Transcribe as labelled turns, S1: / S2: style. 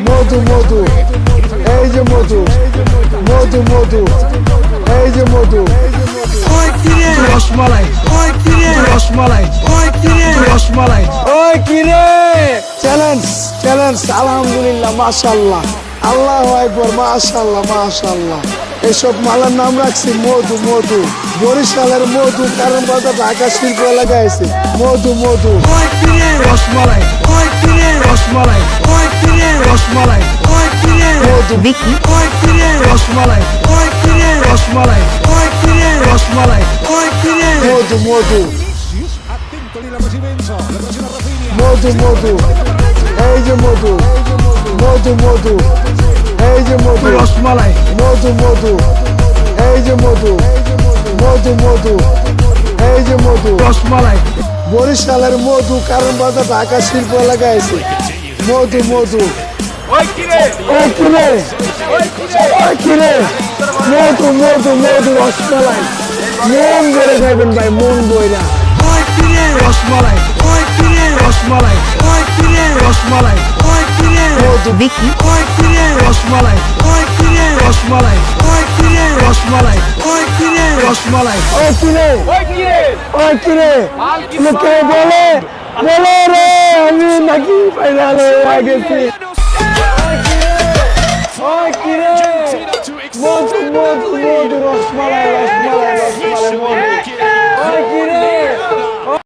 S1: মধু মধু, এই যে মধু, মধু মধু, এই যে মধু।
S2: ওই কিরে
S1: রসমালাই,
S2: ওই কিরে
S1: রসমালাই,
S2: ওই কিরে
S1: রসমালাই। ওই কিরে চ্যালেঞ্জ, চ্যালেঞ্জ। আলহামদুলিল্লাহ, মাশাআল্লাহ, আল্লাহু আকবার, মাশাআল্লাহ, মাশাআল্লাহ। এসব মালার নাম রাখছি মধু মধু। বরিশালের মধু, কারণ বাজার ঢাকা শিল্প এলাকায় আছে মধু মধু।
S2: ওই কিরে
S1: রসমালাই,
S2: ওই কিরে
S1: রসমালাই,
S2: ওই কিরে
S1: রসমালাই,
S2: ওই কিরে
S1: মধু
S3: বিকি
S2: ওই কিরে
S1: রসমালাই,
S2: ওই কিরে
S1: রসমালাই,
S2: ওই কিরে
S1: রসমালাই,
S2: ওই কিরে
S1: মধু modi,
S4: Attento lì la presidenza, la presione Rafinha.
S1: modi, এই যে মধু, মধু মধু, এই যে মধু। রসমালাই, মধু মধু, এই যে মধু, মধু মধু, এই যে মধু। রসমালাই, বরিশালের মধু, কারণ বাজার ঢাকা শিল্প এলাকায় আছে মধু মধু। ওই কিরে ওই কিরে ওই কিরে, মধু মধু মধু, রসমালাই। মন ভরে খাইবেন ভাই, মন বইরা।
S2: ওই কিরে
S1: রসমালাই,
S2: ওই কিরে
S1: রসমালাই,
S2: ওই কিরে
S1: রসমালাই,
S2: ওই কিরে
S1: মধু,
S3: বিকি
S2: ওই কিরে
S1: রসমালাই,
S2: ওই কিরে
S1: রসমালাই,
S2: ওই কিরে
S1: রসমালাই,
S2: ওই কিরে
S1: রসমালাই। ওই কিরে ওই কিরে, লোকে বলে বলে রে আমি নাকি ফাইনাল হয়ে গেছি। ওই কিরে, মধু মধু মধু, রসমালাই,